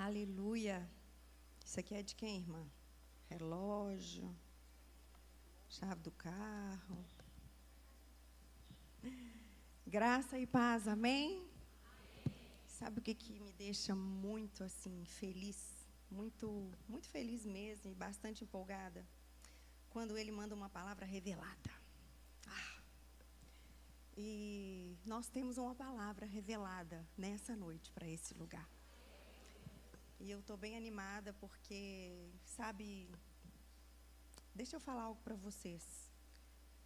Aleluia. Isso aqui é de quem, irmã? Relógio, chave do carro. Graça e paz, amém? Sabe o que me deixa muito assim feliz? Muito feliz mesmo e bastante empolgada? Quando ele manda uma palavra revelada. E nós temos uma palavra revelada nessa noite para esse lugar. E eu estou bem animada porque, sabe, deixa eu falar algo para vocês.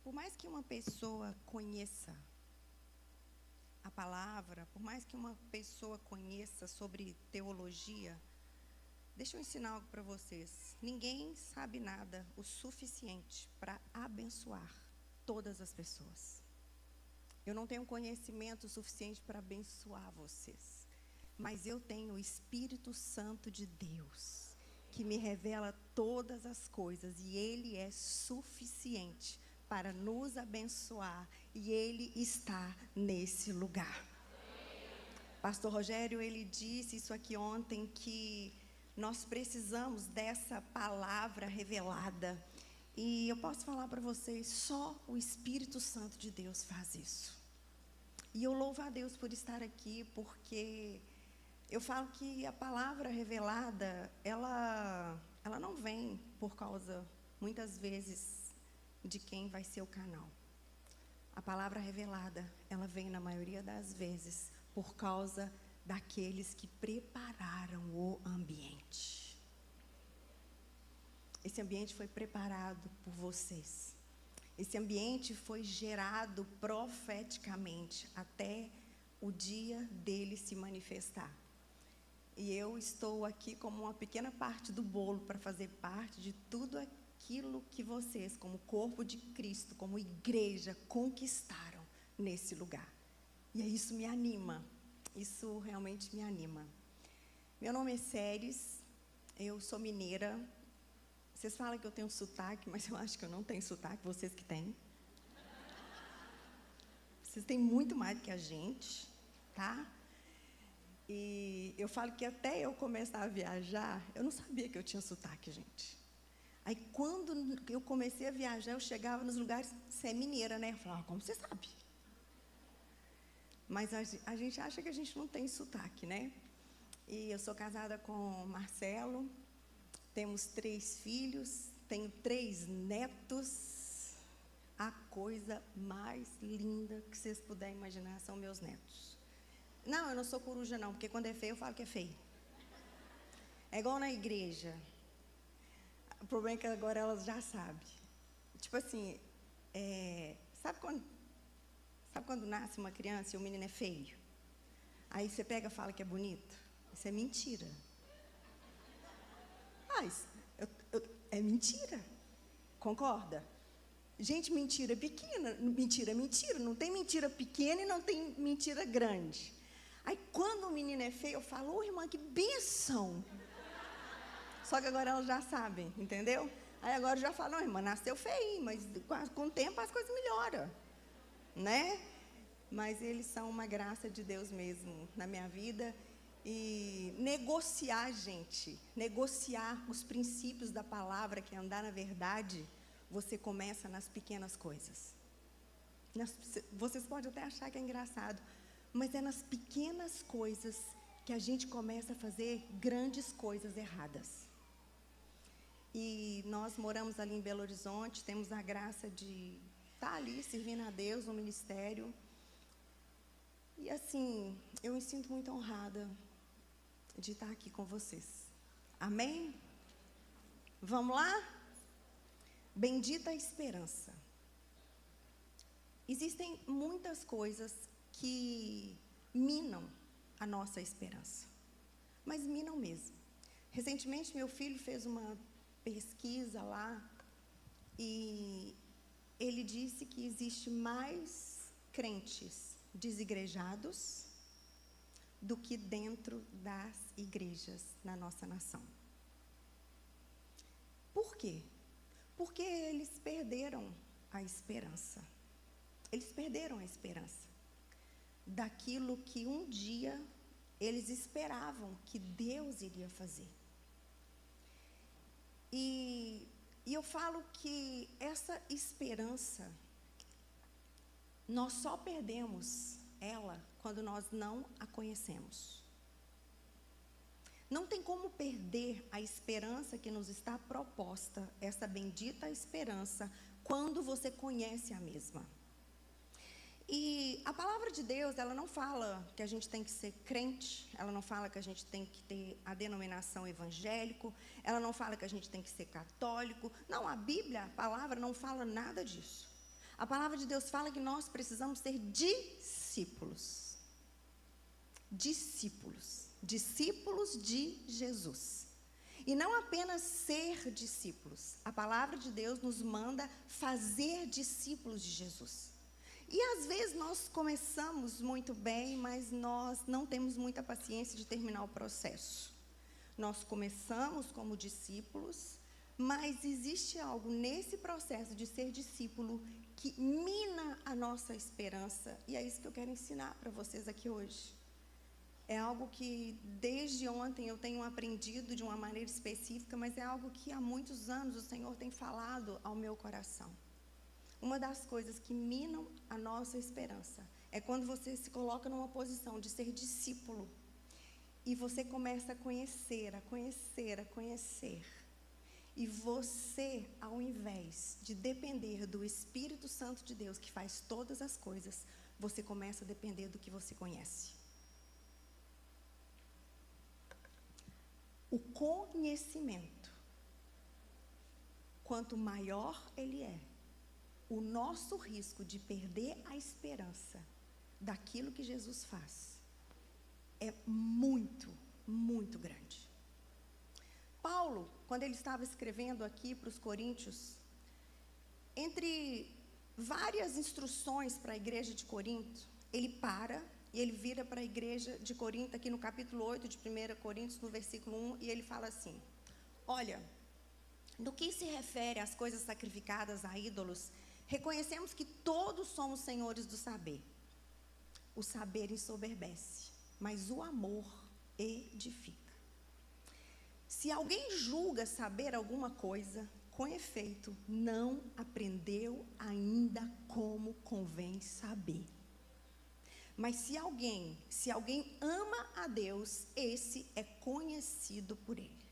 Por mais que uma pessoa conheça a palavra, por mais que uma pessoa conheça sobre teologia, deixa eu ensinar algo para vocês. Ninguém sabe nada o suficiente para abençoar todas as pessoas. Eu não tenho conhecimento suficiente para abençoar vocês. Mas eu tenho o Espírito Santo de Deus, que me revela todas as coisas. E Ele é suficiente para nos abençoar. E Ele está nesse lugar. Pastor Rogério, ele disse isso aqui ontem, que nós precisamos dessa palavra revelada. E eu posso falar para vocês, só o Espírito Santo de Deus faz isso. E eu louvo a Deus por estar aqui, porque eu falo que a palavra revelada, ela não vem por causa, muitas vezes, de quem vai ser o canal. A palavra revelada, ela vem, na maioria das vezes, por causa daqueles que prepararam o ambiente. Esse ambiente foi preparado por vocês. Esse ambiente foi gerado profeticamente até o dia dele se manifestar. E eu estou aqui como uma pequena parte do bolo para fazer parte de tudo aquilo que vocês, como corpo de Cristo, como igreja, conquistaram nesse lugar. E isso me anima. Isso realmente me anima. Meu nome é Séries, eu sou mineira. Vocês falam que eu tenho sotaque, mas eu acho que eu não tenho sotaque, vocês que têm. Vocês têm muito mais do que a gente, tá? E eu falo que até eu começar a viajar, eu não sabia que eu tinha sotaque, gente. Aí quando eu comecei a viajar, eu chegava nos lugares, você é mineira, né? Eu falava, como você sabe? Mas a gente acha que a gente não tem sotaque, né? E eu sou casada com o Marcelo. Temos 3 filhos, tenho 3 netos. A coisa mais linda que vocês puderem imaginar são meus netos. Não, eu não sou coruja não, porque quando é feio eu falo que é feio. É igual na igreja. O problema é que agora elas já sabem. Tipo assim, sabe quando nasce uma criança e o menino é feio? Aí você pega e fala que é bonito? Isso é mentira. É mentira. Concorda? Gente, mentira pequena. Mentira é mentira. Não tem mentira pequena e não tem mentira grande. Aí, quando o menino é feio, eu falo, ô irmã, que bênção. Só que agora elas já sabem, entendeu? Aí agora eu já falo, não, irmã, nasceu feio, mas com o tempo as coisas melhoram. Né? Mas eles são uma graça de Deus mesmo na minha vida. E negociar, gente, negociar os princípios da palavra, que é andar na verdade, você começa nas pequenas coisas. Vocês podem até achar que é engraçado, mas é nas pequenas coisas que a gente começa a fazer grandes coisas erradas. E nós moramos ali em Belo Horizonte, temos a graça de estar ali servindo a Deus no ministério. E assim, eu me sinto muito honrada de estar aqui com vocês. Amém? Vamos lá? Bendita a esperança. Existem muitas coisas que minam a nossa esperança. Mas minam mesmo. Recentemente, meu filho fez uma pesquisa lá e ele disse que existe mais crentes desigrejados do que dentro das igrejas na nossa nação. Por quê? Porque eles perderam a esperança. Eles perderam a esperança daquilo que um dia Eles esperavam que Deus iria fazer. E eu falo que essa esperança, nós só perdemos ela quando nós não a conhecemos. Não tem como perder a esperança que nos está proposta, essa bendita esperança, quando você conhece a mesma. E a palavra de Deus, ela não fala que a gente tem que ser crente, ela não fala que a gente tem que ter a denominação evangélico, ela não fala que a gente tem que ser católico. Não, a Bíblia, a palavra, não fala nada disso. A palavra de Deus fala que nós precisamos ser discípulos. Discípulos de Jesus. E não apenas ser discípulos. A palavra de Deus nos manda fazer discípulos de Jesus. E às vezes nós começamos muito bem, mas nós não temos muita paciência de terminar o processo. Nós começamos como discípulos, mas existe algo nesse processo de ser discípulo que mina a nossa esperança. E é isso que eu quero ensinar para vocês aqui hoje. É algo que desde ontem eu tenho aprendido de uma maneira específica, mas é algo que há muitos anos o Senhor tem falado ao meu coração. Uma das coisas que minam a nossa esperança é quando você se coloca numa posição de ser discípulo e você começa a conhecer. E você, ao invés de depender do Espírito Santo de Deus, que faz todas as coisas, você começa a depender do que você conhece. O conhecimento, quanto maior ele é, o nosso risco de perder a esperança daquilo que Jesus faz é muito, muito grande. Paulo, quando ele estava escrevendo aqui para os Coríntios, entre várias instruções para a igreja de Corinto, ele para e ele vira para a igreja de Corinto, aqui no capítulo 8 de 1 Coríntios, no versículo 1, e ele fala assim: olha, no que se refere às coisas sacrificadas a ídolos, reconhecemos que todos somos senhores do saber. O saber ensoberbece, mas o amor edifica. Se alguém julga saber alguma coisa, com efeito, não aprendeu ainda como convém saber. Mas se alguém ama a Deus, esse é conhecido por Ele.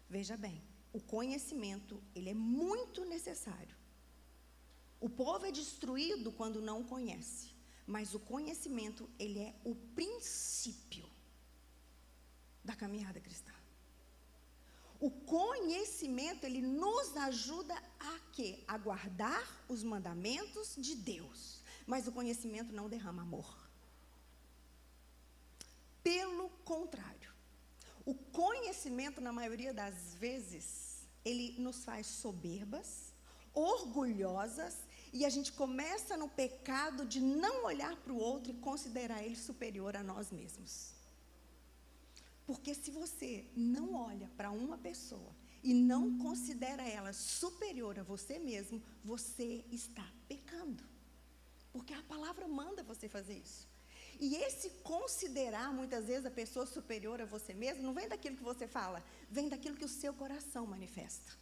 Veja bem, o conhecimento, ele é muito necessário. O povo é destruído quando não conhece, mas o conhecimento, ele é o princípio da caminhada cristã. O conhecimento, ele nos ajuda a quê? A guardar os mandamentos de Deus, mas o conhecimento não derrama amor. Pelo contrário, o conhecimento, na maioria das vezes, ele nos faz soberbas, orgulhosas, e a gente começa no pecado de não olhar para o outro e considerar ele superior a nós mesmos. Porque se você não olha para uma pessoa e não considera ela superior a você mesmo, você está pecando. Porque a palavra manda você fazer isso. E esse considerar, muitas vezes, a pessoa superior a você mesmo, não vem daquilo que você fala, vem daquilo que o seu coração manifesta.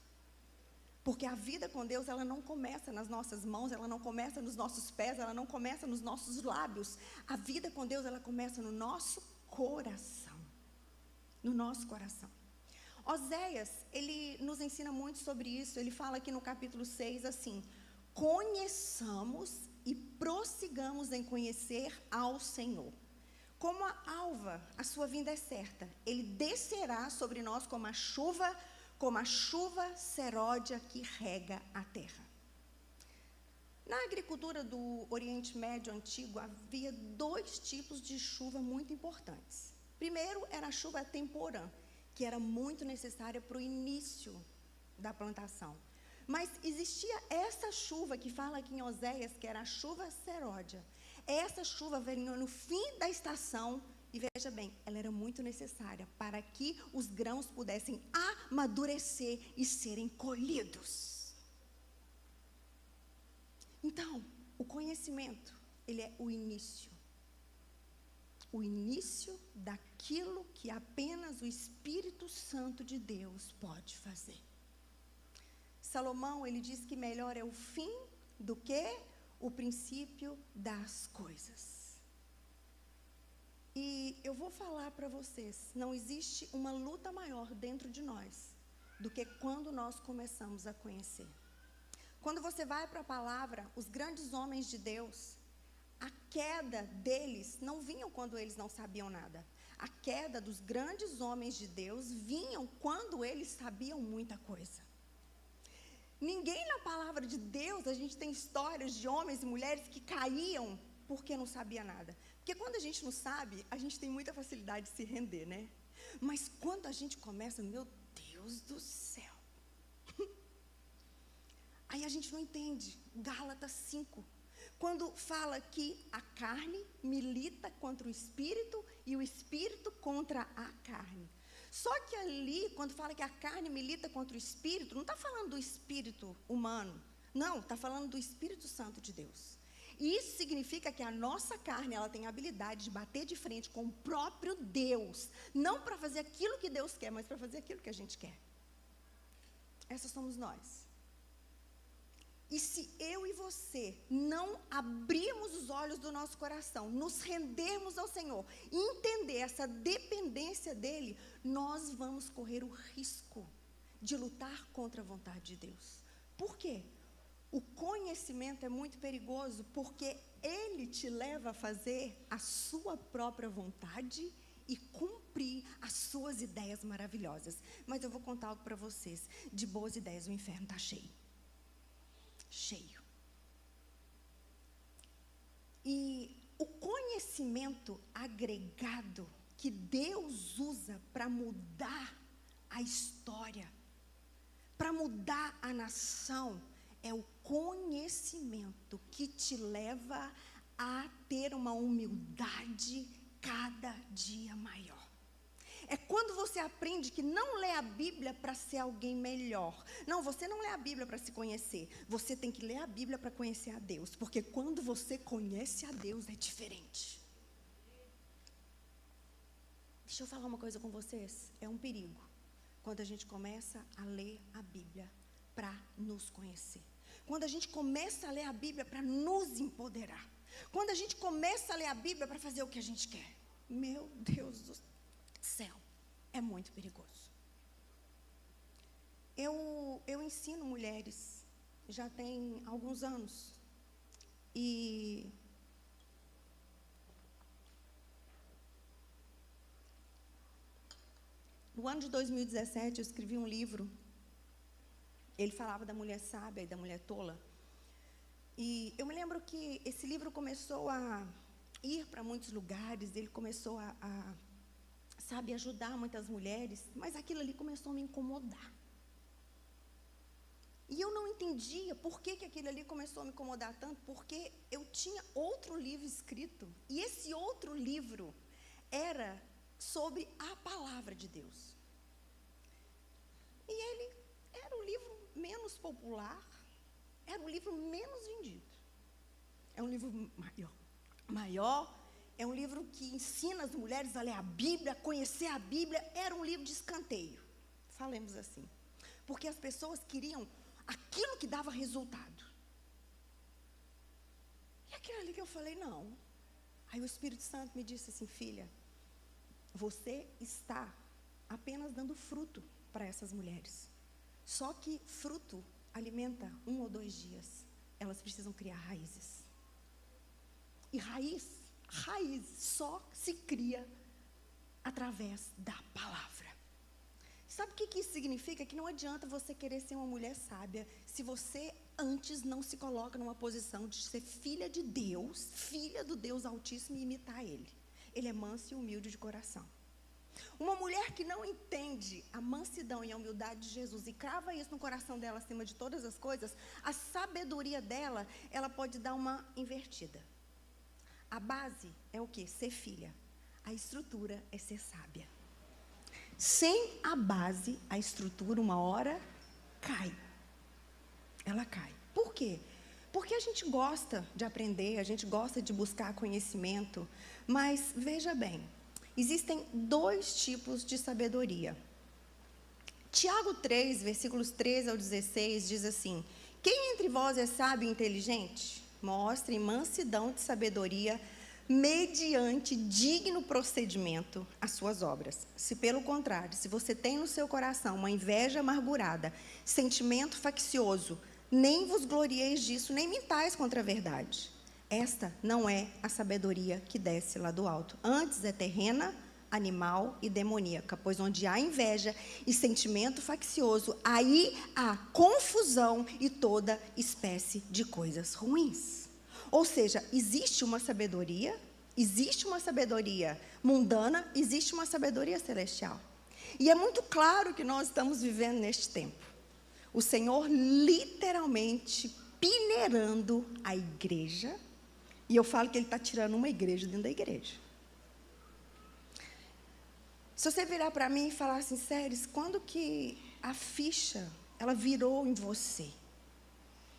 Porque a vida com Deus, ela não começa nas nossas mãos, ela não começa nos nossos pés, ela não começa nos nossos lábios. A vida com Deus, ela começa no nosso coração. No nosso coração. Oséias, ele nos ensina muito sobre isso. Ele fala aqui no capítulo 6 assim: conheçamos e prossigamos em conhecer ao Senhor. Como a alva, a sua vinda é certa. Ele descerá sobre nós como a chuva seródia que rega a terra. Na agricultura do Oriente Médio Antigo, havia 2 tipos de chuva muito importantes. Primeiro, era a chuva temporã, que era muito necessária para o início da plantação. Mas existia essa chuva que fala aqui em Oséias, que era a chuva seródia. Essa chuva vinha no fim da estação, e veja bem, ela era muito necessária para que os grãos pudessem amadurecer e serem colhidos. Então, o conhecimento, ele é o início. o início daquilo que apenas o Espírito Santo de Deus pode fazer. Salomão, ele diz que melhor é o fim do que o princípio das coisas. E eu vou falar para vocês, não existe uma luta maior dentro de nós do que quando nós começamos a conhecer. Quando você vai para a palavra, os grandes homens de Deus, a queda deles não vinham quando eles não sabiam nada. A queda dos grandes homens de Deus vinham quando eles sabiam muita coisa. Ninguém na palavra de Deus, a gente tem histórias de homens e mulheres que caíam porque não sabia nada. Porque quando a gente não sabe, a gente tem muita facilidade de se render, né? Mas quando a gente começa, meu Deus do céu. Aí a gente não entende. Gálatas 5. Quando fala que a carne milita contra o espírito e o espírito contra a carne. Só que ali, quando fala que a carne milita contra o espírito, não está falando do espírito humano. Não, está falando do Espírito Santo de Deus. E isso significa que a nossa carne, ela tem a habilidade de bater de frente com o próprio Deus. Não para fazer aquilo que Deus quer, mas para fazer aquilo que a gente quer. Essas somos nós. E se eu e você não abrirmos os olhos do nosso coração, nos rendermos ao Senhor, e entender essa dependência dEle, nós vamos correr o risco de lutar contra a vontade de Deus. Por quê? O conhecimento é muito perigoso, porque ele te leva a fazer a sua própria vontade e cumprir as suas ideias maravilhosas. Mas eu vou contar algo para vocês. De boas ideias, o inferno está cheio. Cheio. E o conhecimento agregado que Deus usa para mudar a história, para mudar a nação, é o conhecimento que te leva a ter uma humildade cada dia maior. É quando você aprende que não lê a Bíblia para ser alguém melhor. Não, você não lê a Bíblia para se conhecer. Você tem que ler a Bíblia para conhecer a Deus. Porque quando você conhece a Deus, é diferente. Deixa eu falar uma coisa com vocês. É um perigo quando a gente começa a ler a Bíblia para nos conhecer. Quando a gente começa a ler a Bíblia para nos empoderar. Quando a gente começa a ler a Bíblia para fazer o que a gente quer. Meu Deus do céu, é muito perigoso. Eu ensino mulheres, já tem alguns anos. E no ano de 2017, eu escrevi um livro. Ele falava da mulher sábia e da mulher tola. E eu me lembro que esse livro começou a ir para muitos lugares, ele começou a ajudar muitas mulheres, mas aquilo ali começou a me incomodar. E eu não entendia por que aquilo ali começou a me incomodar tanto, porque eu tinha outro livro escrito, e esse outro livro era sobre a palavra de Deus. E ele era o livro menos popular, era o livro menos vendido. É um livro maior, é um livro que ensina as mulheres a ler a Bíblia, a conhecer a Bíblia. Era um livro de escanteio, falemos assim. Porque as pessoas queriam aquilo que dava resultado. E aquilo ali que eu falei, não. Aí o Espírito Santo me disse assim, filha, você está apenas dando fruto para essas mulheres. Só que fruto alimenta 1 ou 2 dias. Elas precisam criar raízes. E raiz só se cria através da palavra. Sabe o que isso significa? Que não adianta você querer ser uma mulher sábia se você antes não se coloca numa posição de ser filha de Deus, filha do Deus Altíssimo e imitar Ele. Ele é manso e humilde de coração. Uma mulher que não entende a mansidão e a humildade de Jesus e crava isso no coração dela acima de todas as coisas, a sabedoria dela, ela pode dar uma invertida. A base é o quê? Ser filha. A estrutura é ser sábia. Sem a base, a estrutura uma hora cai. Ela cai. Por quê? Porque a gente gosta de aprender, a gente gosta de buscar conhecimento, mas veja bem, existem 2 tipos de sabedoria. Tiago 3, versículos 13 ao 16, diz assim: quem entre vós é sábio e inteligente? Mostre mansidão de sabedoria, mediante digno procedimento as suas obras. Se pelo contrário, se você tem no seu coração uma inveja amargurada, sentimento faccioso, nem vos glorieis disso, nem mintais contra a verdade. Esta não é a sabedoria que desce lá do alto. Antes é terrena, animal e demoníaca, pois onde há inveja e sentimento faccioso, aí há confusão e toda espécie de coisas ruins. Ou seja, existe uma sabedoria mundana, existe uma sabedoria celestial. E é muito claro que nós estamos vivendo neste tempo. O Senhor literalmente peneirando a igreja, e eu falo que Ele está tirando uma igreja dentro da igreja. Se você virar para mim e falar assim, Séries, quando que a ficha, ela virou em você?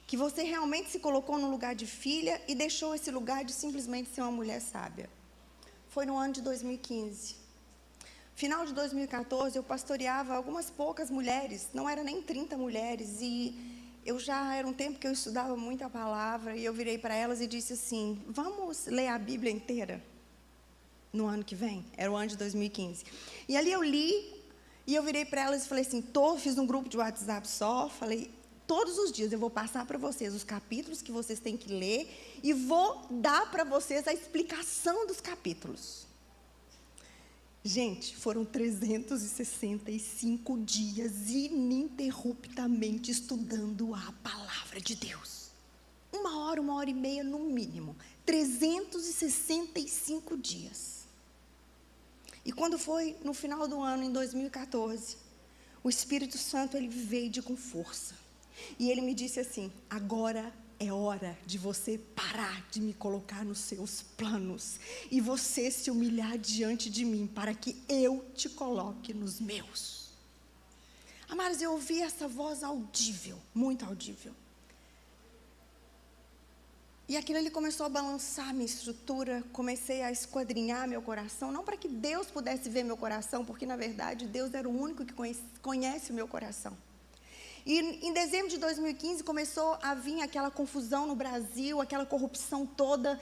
Que você realmente se colocou no lugar de filha e deixou esse lugar de simplesmente ser uma mulher sábia? Foi no ano de 2015. Final de 2014, eu pastoreava algumas poucas mulheres, não era nem 30 mulheres, e era um tempo que eu estudava muito a palavra, e eu virei para elas e disse assim, vamos ler a Bíblia inteira? No ano que vem, era o ano de 2015. E ali eu li, e eu virei para elas e falei assim, fiz um grupo de WhatsApp só, falei, todos os dias eu vou passar para vocês os capítulos que vocês têm que ler, e vou dar para vocês a explicação dos capítulos. Gente, foram 365 dias ininterruptamente estudando a palavra de Deus. 1 hora e meia no mínimo. 365 dias. E quando foi no final do ano, em 2014, o Espírito Santo, ele veio com força. E ele me disse assim, agora é hora de você parar de me colocar nos seus planos e você se humilhar diante de mim para que eu te coloque nos meus. Amados, eu ouvi essa voz audível, muito audível. E aquilo ali começou a balançar a minha estrutura, comecei a esquadrinhar meu coração, não para que Deus pudesse ver meu coração, porque na verdade Deus era o único que conhece o meu coração. E em dezembro de 2015 começou a vir aquela confusão no Brasil, aquela corrupção toda,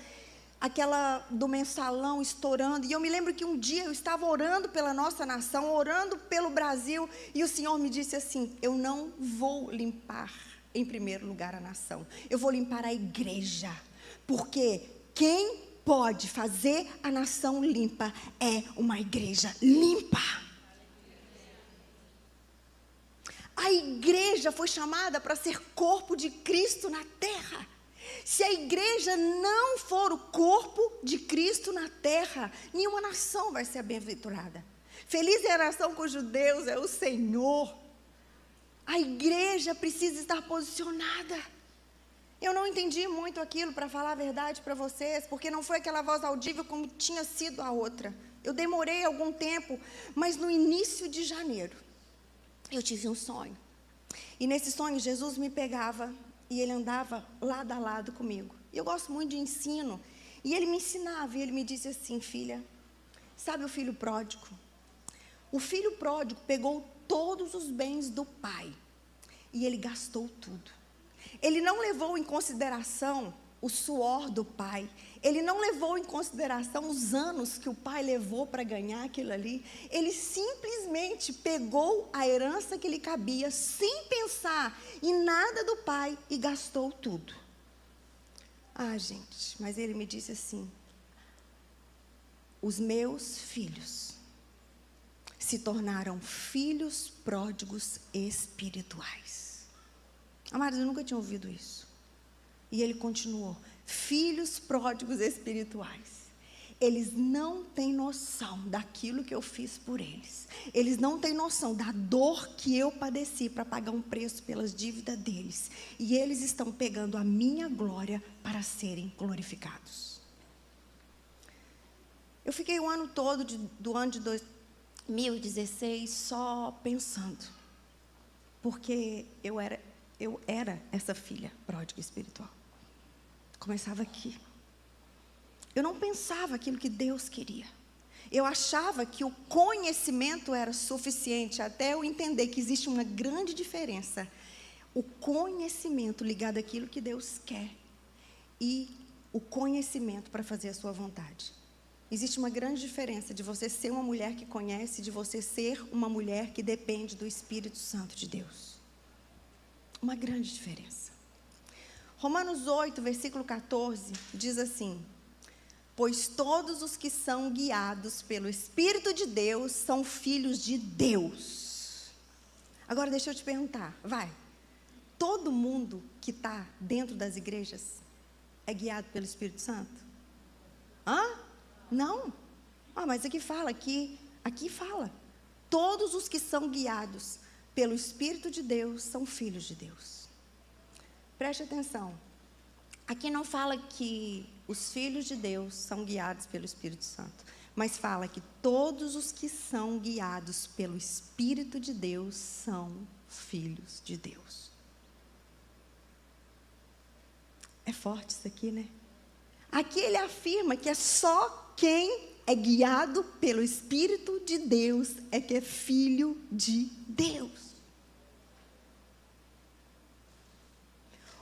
aquela do mensalão estourando. E eu me lembro que um dia eu estava orando pela nossa nação, orando pelo Brasil, e o Senhor me disse assim, eu não vou limpar em primeiro lugar a nação, eu vou limpar a igreja, porque quem pode fazer a nação limpa é uma igreja limpa. A igreja foi chamada para ser corpo de Cristo na terra. Se a igreja não for o corpo de Cristo na terra, nenhuma nação vai ser bem-aventurada. Feliz é a nação cujo Deus é o Senhor. A igreja precisa estar posicionada. Eu não entendi muito aquilo, para falar a verdade para vocês, porque não foi aquela voz audível como tinha sido a outra. Eu demorei algum tempo, mas no início de janeiro, eu tive um sonho. E nesse sonho, Jesus me pegava e Ele andava lado a lado comigo. E eu gosto muito de ensino. E Ele me ensinava e Ele me disse assim, filha, sabe o filho pródigo? O filho pródigo pegou todos os bens do pai e ele gastou tudo. Ele não levou em consideração o suor do pai. Ele não levou em consideração os anos que o pai levou para ganhar aquilo ali. Ele simplesmente pegou a herança que lhe cabia, sem pensar em nada do pai, e gastou tudo. Ah, gente, mas ele me disse assim, os meus filhos se tornaram filhos pródigos espirituais. Amados, eu nunca tinha ouvido isso. E ele continuou, filhos pródigos espirituais. Eles não têm noção daquilo que eu fiz por eles. Eles não têm noção da dor que eu padeci para pagar um preço pelas dívidas deles. E eles estão pegando a minha glória para serem glorificados. Eu fiquei o ano todo do ano de 2016 só pensando. Porque eu era essa filha pródiga espiritual. Começava aqui. Eu não pensava aquilo que Deus queria. Eu achava que o conhecimento era suficiente, até eu entender que existe uma grande diferença. O conhecimento ligado àquilo que Deus quer e o conhecimento para fazer a sua vontade. Existe uma grande diferença de você ser uma mulher que conhece, de você ser uma mulher que depende do Espírito Santo de Deus. Uma grande diferença. Romanos 8, versículo 14, diz assim: pois todos os que são guiados pelo Espírito de Deus são filhos de Deus. Agora deixa eu te perguntar, todo mundo que está dentro das igrejas é guiado pelo Espírito Santo? Não. Mas aqui fala, aqui fala. Todos os que são guiados pelo Espírito de Deus são filhos de Deus. Preste atenção. Aqui não fala que os filhos de Deus são guiados pelo Espírito Santo, mas fala que todos os que são guiados pelo Espírito de Deus são filhos de Deus. É forte isso aqui, né? Aqui ele afirma que é só quem é guiado pelo Espírito de Deus é que é filho de Deus.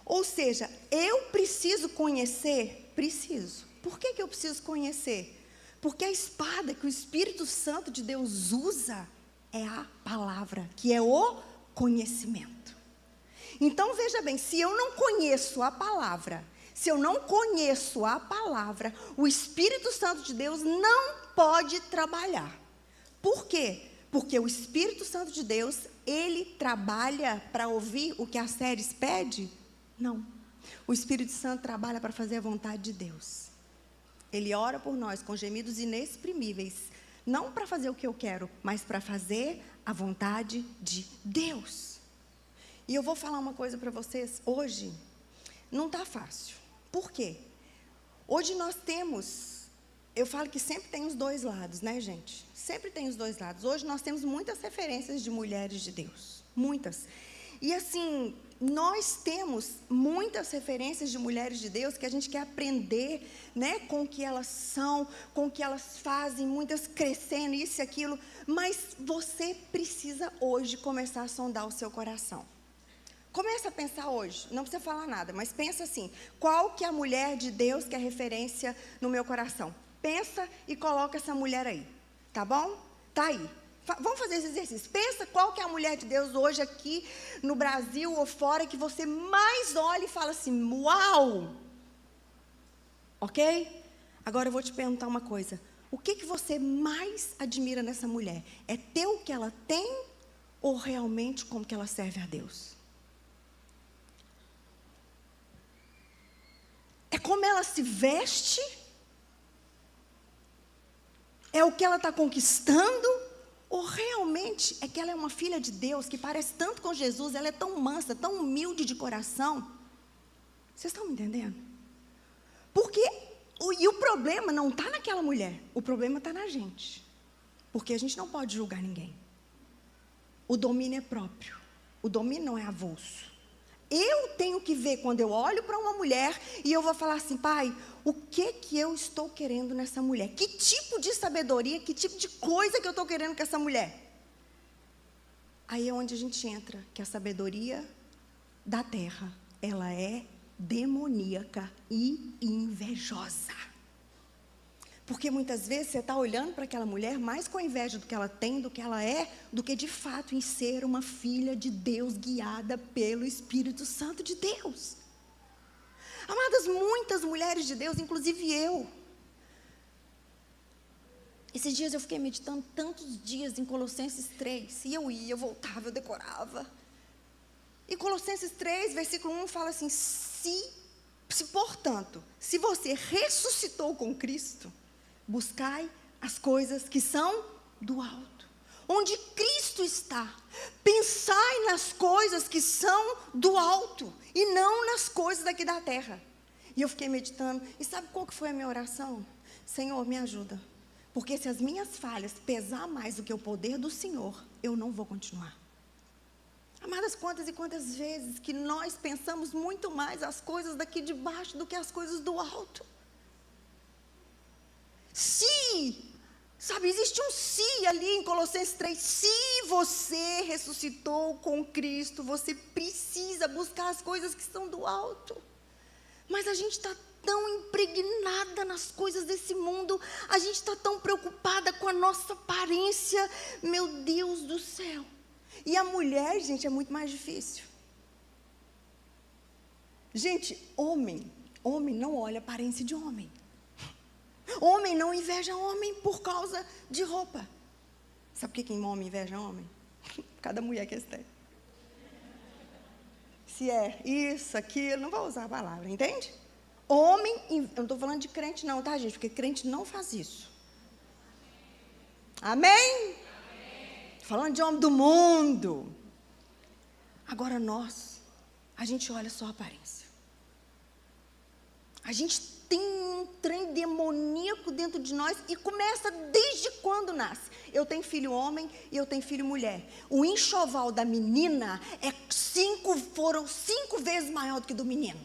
Ou seja, eu preciso conhecer? Preciso. Por que eu preciso conhecer? Porque a espada que o Espírito Santo de Deus usa é a palavra, que é o conhecimento. Então, veja bem, se eu não conheço a palavra, o Espírito Santo de Deus não pode trabalhar. Por quê? Porque o Espírito Santo de Deus, ele trabalha para ouvir o que a Séries pede? Não. O Espírito Santo trabalha para fazer a vontade de Deus. Ele ora por nós com gemidos inexprimíveis, não para fazer o que eu quero, mas para fazer a vontade de Deus. E eu vou falar uma coisa para vocês, hoje não está fácil. Por quê? Hoje nós temos, eu falo que sempre tem os dois lados, né, gente? Sempre tem os dois lados. Hoje nós temos muitas referências de mulheres de Deus, muitas. E assim, nós temos muitas referências de mulheres de Deus que a gente quer aprender, né, com o que elas são, com o que elas fazem, muitas crescendo, isso e aquilo. Mas você precisa hoje começar a sondar o seu coração. Começa a pensar hoje, não precisa falar nada, mas pensa assim, qual que é a mulher de Deus que é referência no meu coração? Pensa e coloca essa mulher aí, tá bom? Tá aí. Vamos fazer esse exercício. Pensa qual que é a mulher de Deus hoje aqui no Brasil ou fora que você mais olha e fala assim, uau! Ok? Agora eu vou te perguntar uma coisa. O que você mais admira nessa mulher? É ter o que ela tem ou realmente como que ela serve a Deus? É como ela se veste? É o que ela está conquistando? Ou realmente é que ela é uma filha de Deus, que parece tanto com Jesus, ela é tão mansa, tão humilde de coração? Vocês estão me entendendo? Porque, e o problema não está naquela mulher, o problema está na gente. Porque a gente não pode julgar ninguém. O domínio é próprio, o domínio não é avulso. Eu tenho que ver quando eu olho para uma mulher e eu vou falar assim, pai, o que eu estou querendo nessa mulher? Que tipo de sabedoria, que tipo de coisa que eu estou querendo com essa mulher? Aí é onde a gente entra, que a sabedoria da terra, ela é demoníaca e invejosa. Porque muitas vezes você está olhando para aquela mulher mais com inveja do que ela tem, do que ela é, do que de fato em ser uma filha de Deus guiada pelo Espírito Santo de Deus. Amadas, muitas mulheres de Deus, inclusive eu. Esses dias eu fiquei meditando tantos dias em Colossenses 3, e eu ia, eu voltava, eu decorava. E Colossenses 3, versículo 1 fala assim, portanto, se você ressuscitou com Cristo, buscai as coisas que são do alto, onde Cristo está. Pensai nas coisas que são do alto e não nas coisas daqui da terra. E eu fiquei meditando, e sabe qual que foi a minha oração? Senhor, me ajuda, porque se as minhas falhas pesar mais do que o poder do Senhor, eu não vou continuar. Amadas, quantas e quantas vezes que nós pensamos muito mais as coisas daqui de baixo do que as coisas do alto. Se, sabe, existe um se ali em Colossenses 3, se você ressuscitou com Cristo, você precisa buscar as coisas que estão do alto. Mas a gente está tão impregnada nas coisas desse mundo, a gente está tão preocupada com a nossa aparência, meu Deus do céu. E a mulher, gente, é muito mais difícil. Gente, homem não olha a aparência de homem. Homem não inveja homem por causa de roupa. Sabe por que homem inveja homem? Cada mulher que tem. Se é isso, aquilo, não vou usar a palavra, entende? Homem, eu não estou falando de crente não, tá, gente? Porque crente não faz isso. Amém? Falando de homem do mundo. Agora a gente olha só a aparência. A gente tem um trem demoníaco dentro de nós e começa desde quando nasce. Eu tenho filho homem e eu tenho filho mulher. O enxoval da menina foram 5 vezes maior do que do menino.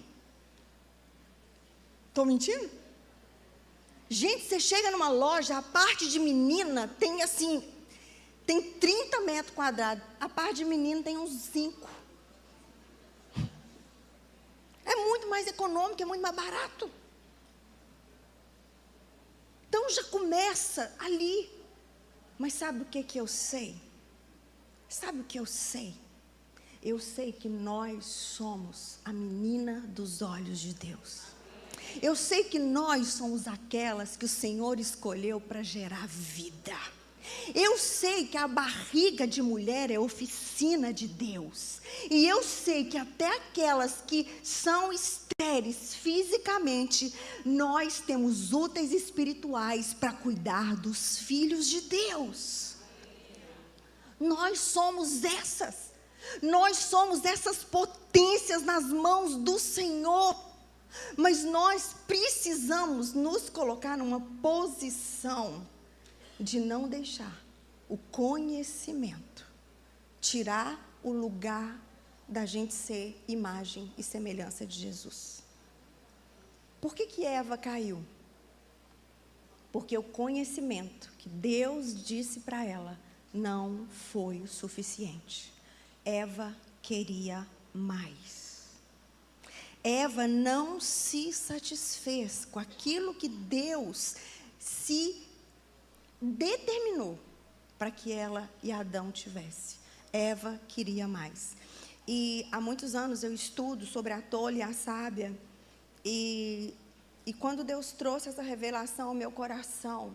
Estou mentindo? Gente, você chega numa loja, a parte de menina tem assim, tem 30 metros quadrados. A parte de menino tem uns 5. É muito mais econômico, é muito mais barato. Então já começa ali. Mas sabe o que eu sei? Sabe o que eu sei? Eu sei que nós somos a menina dos olhos de Deus. Eu sei que nós somos aquelas que o Senhor escolheu para gerar vida. Eu sei que a barriga de mulher é oficina de Deus. E eu sei que até aquelas que são estéreis fisicamente, nós temos úteis espirituais para cuidar dos filhos de Deus. Nós somos essas. Nós somos essas potências nas mãos do Senhor. Mas nós precisamos nos colocar numa posição de não deixar o conhecimento tirar o lugar da gente ser imagem e semelhança de Jesus. Por que Eva caiu? Porque o conhecimento que Deus disse para ela não foi o suficiente. Eva queria mais. Eva não se satisfez com aquilo que Deus se determinou para que ela e Adão tivessem. Eva queria mais. E há muitos anos eu estudo sobre a tola e a sábia. E quando Deus trouxe essa revelação ao meu coração,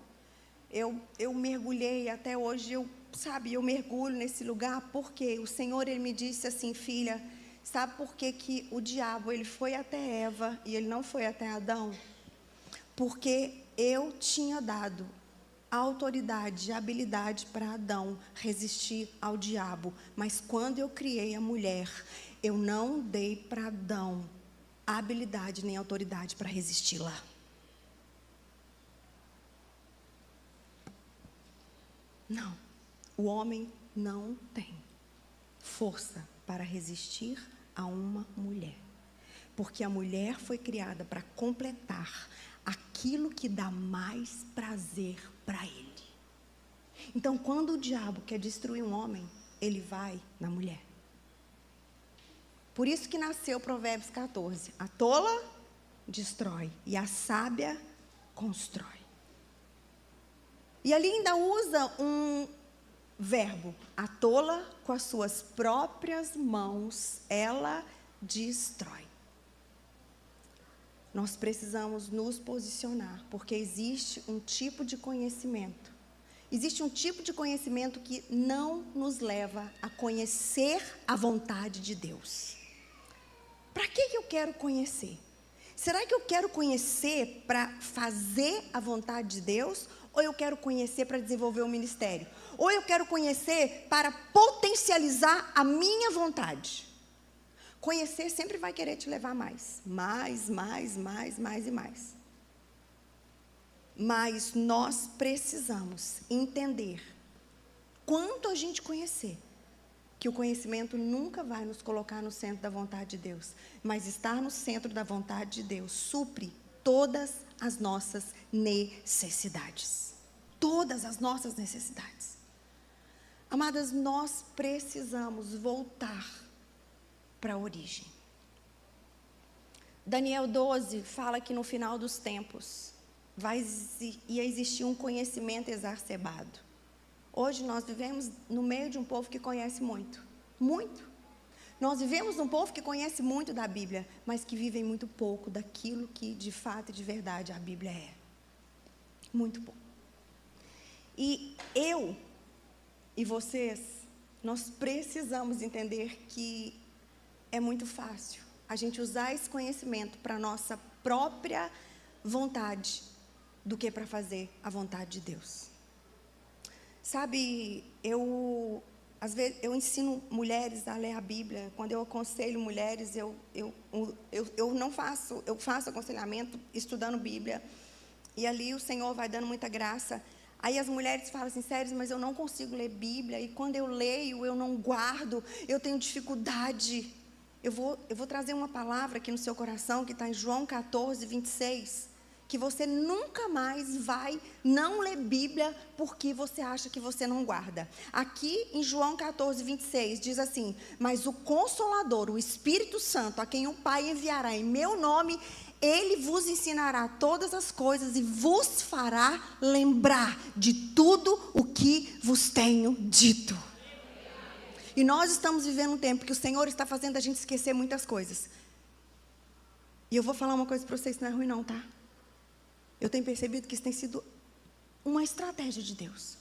eu mergulhei, até hoje eu mergulho nesse lugar, porque o Senhor, Ele me disse assim: filha, sabe por que o diabo, ele foi até Eva e ele não foi até Adão? Porque eu tinha dado autoridade e habilidade para Adão resistir ao diabo. Mas quando eu criei a mulher, eu não dei para Adão habilidade nem autoridade para resisti-la. Não. O homem não tem força para resistir a uma mulher. Porque a mulher foi criada para completar aquilo que dá mais prazer para ele. Então, quando o diabo quer destruir um homem, ele vai na mulher. Por isso que nasceu Provérbios 14. A tola destrói e a sábia constrói. E ali ainda usa um verbo: a tola, com as suas próprias mãos, ela destrói. Nós precisamos nos posicionar, porque existe um tipo de conhecimento. Existe um tipo de conhecimento que não nos leva a conhecer a vontade de Deus. Para que eu quero conhecer? Será que eu quero conhecer para fazer a vontade de Deus? Ou eu quero conhecer para desenvolver o ministério? Ou eu quero conhecer para potencializar a minha vontade? Conhecer sempre vai querer te levar mais. Mais e mais. Mas nós precisamos entender, quanto a gente conhecer, que o conhecimento nunca vai nos colocar no centro da vontade de Deus, mas estar no centro da vontade de Deus supre todas as nossas necessidades. Todas as nossas necessidades. Amadas, nós precisamos voltar para a origem. Daniel 12 fala que no final dos tempos ia existir um conhecimento exacerbado. Hoje nós vivemos no meio de um povo que conhece muito. Muito. Nós vivemos num povo que conhece muito da Bíblia, mas que vivem muito pouco daquilo que de fato e de verdade a Bíblia é. Muito pouco. E eu e vocês, nós precisamos entender que é muito fácil a gente usar esse conhecimento para a nossa própria vontade do que para fazer a vontade de Deus. Sabe, às vezes eu ensino mulheres a ler a Bíblia. Quando eu aconselho mulheres, eu faço aconselhamento estudando Bíblia. E ali o Senhor vai dando muita graça. Aí as mulheres falam assim, Séries, mas eu não consigo ler Bíblia. E quando eu leio, eu não guardo, eu tenho dificuldade. Eu vou trazer uma palavra aqui no seu coração, que está em João 14, 26. Que você nunca mais vai não ler Bíblia porque você acha que você não guarda. Aqui em João 14, 26, diz assim, mas o Consolador, o Espírito Santo, a quem o Pai enviará em meu nome, ele vos ensinará todas as coisas e vos fará lembrar de tudo o que vos tenho dito. E nós estamos vivendo um tempo que o Senhor está fazendo a gente esquecer muitas coisas. E eu vou falar uma coisa para vocês, não é ruim não, tá? Eu tenho percebido que isso tem sido uma estratégia de Deus.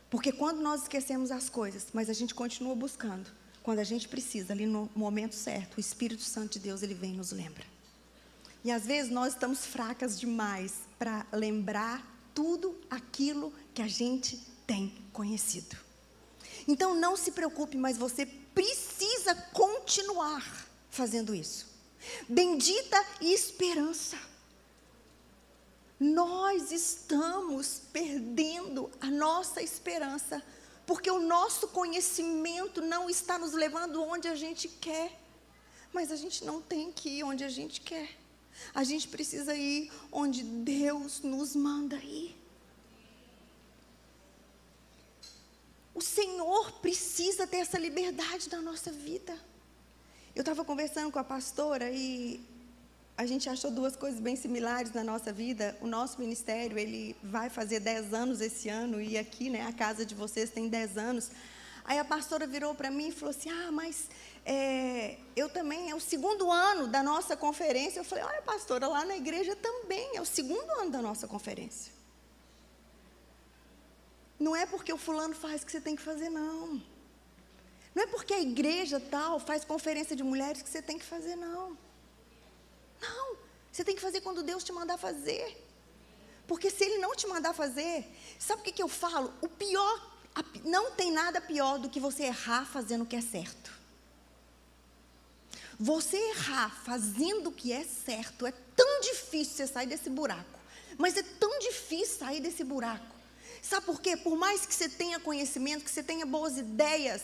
Porque quando nós esquecemos as coisas, mas a gente continua buscando, quando a gente precisa, ali no momento certo, o Espírito Santo de Deus, ele vem e nos lembra. E às vezes nós estamos fracas demais para lembrar tudo aquilo que a gente tem conhecido. Então não se preocupe, mas você precisa continuar fazendo isso. Bendita esperança. Nós estamos perdendo a nossa esperança, porque o nosso conhecimento não está nos levando onde a gente quer. Mas a gente não tem que ir onde a gente quer. A gente precisa ir onde Deus nos manda ir. O Senhor precisa ter essa liberdade na nossa vida. Eu estava conversando com a pastora e a gente achou duas coisas bem similares na nossa vida. O nosso ministério, ele vai fazer 10 anos esse ano, e aqui, né, a casa de vocês tem 10 anos. Aí a pastora virou para mim e falou assim, mas eu também, é o 2º ano da nossa conferência. Eu falei, olha pastora, lá na igreja também é o 2º ano da nossa conferência. Não é porque o fulano faz que você tem que fazer, não. Não é porque a igreja tal faz conferência de mulheres que você tem que fazer, não. Não, você tem que fazer quando Deus te mandar fazer. Porque se Ele não te mandar fazer, sabe o que eu falo? O pior, não tem nada pior do que você errar fazendo o que é certo. Você errar fazendo o que é certo, é tão difícil você sair desse buraco. Mas é tão difícil sair desse buraco. Sabe por quê? Por mais que você tenha conhecimento, que você tenha boas ideias,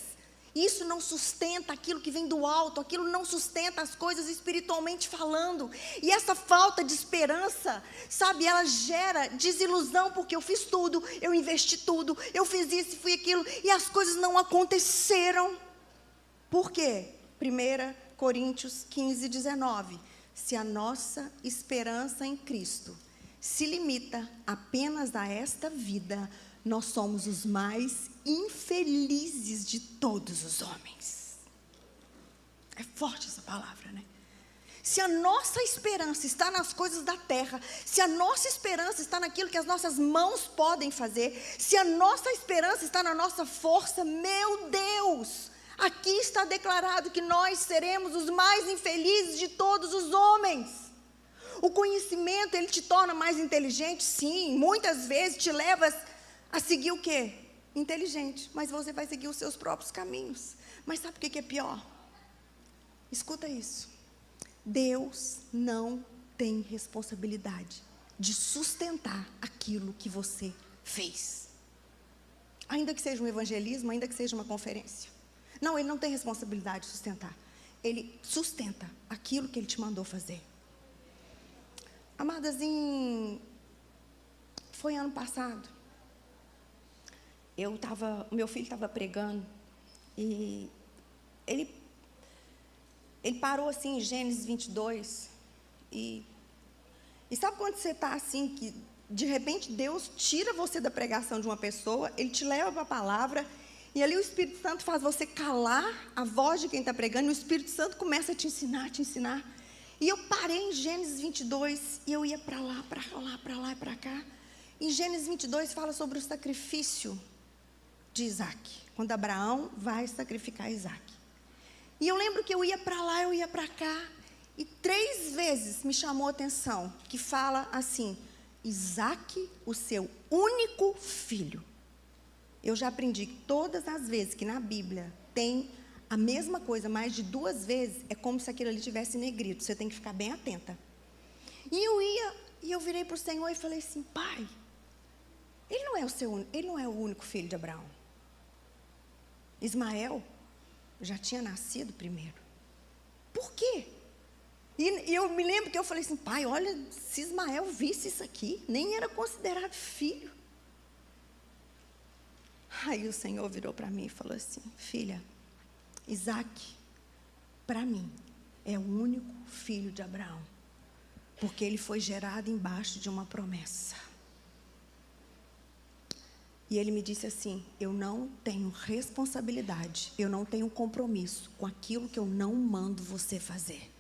isso não sustenta aquilo que vem do alto, aquilo não sustenta as coisas espiritualmente falando. E essa falta de esperança, sabe, ela gera desilusão, porque eu fiz tudo, eu investi tudo, eu fiz isso, fui aquilo, e as coisas não aconteceram. Por quê? 1 Coríntios 15, 19. Se a nossa esperança em Cristo se limita apenas a esta vida, nós somos os mais infelizes de todos os homens. É forte essa palavra, né? Se a nossa esperança está nas coisas da terra, se a nossa esperança está naquilo que as nossas mãos podem fazer, se a nossa esperança está na nossa força, meu Deus, aqui está declarado que nós seremos os mais infelizes de todos os homens. O conhecimento, ele te torna mais inteligente? Sim, muitas vezes te leva a seguir o quê? Inteligente, mas você vai seguir os seus próprios caminhos. Mas sabe o que é pior? Escuta isso. Deus não tem responsabilidade de sustentar aquilo que você fez. Ainda que seja um evangelismo, ainda que seja uma conferência. Não, ele não tem responsabilidade de sustentar. Ele sustenta aquilo que ele te mandou fazer. Amadas, foi ano passado. O meu filho estava pregando e ele parou assim em Gênesis 22 e sabe quando você está assim, que de repente Deus tira você da pregação de uma pessoa, Ele te leva para a palavra e ali o Espírito Santo faz você calar a voz de quem está pregando e o Espírito Santo começa a te ensinar. E eu parei em Gênesis 22 e eu ia para lá, para lá, para lá e para cá. Em Gênesis 22 fala sobre o sacrifício de Isaac, quando Abraão vai sacrificar Isaac. E eu lembro que eu ia para lá, eu ia para cá, e 3 vezes me chamou a atenção, que fala assim, Isaac, o seu único filho. Eu já aprendi que todas as vezes que na Bíblia tem a mesma coisa, mais de 2 vezes, é como se aquilo ali tivesse negrito, você tem que ficar bem atenta. E eu virei para o Senhor e falei assim, Pai, ele não é o único filho de Abraão. Ismael já tinha nascido primeiro. Por quê? E eu me lembro que eu falei assim, Pai, olha, se Ismael visse isso aqui, nem era considerado filho. Aí o Senhor virou para mim e falou assim, filha, Isaac, para mim, é o único filho de Abraão, porque ele foi gerado embaixo de uma promessa. E ele me disse assim, eu não tenho responsabilidade, eu não tenho compromisso com aquilo que eu não mando você fazer.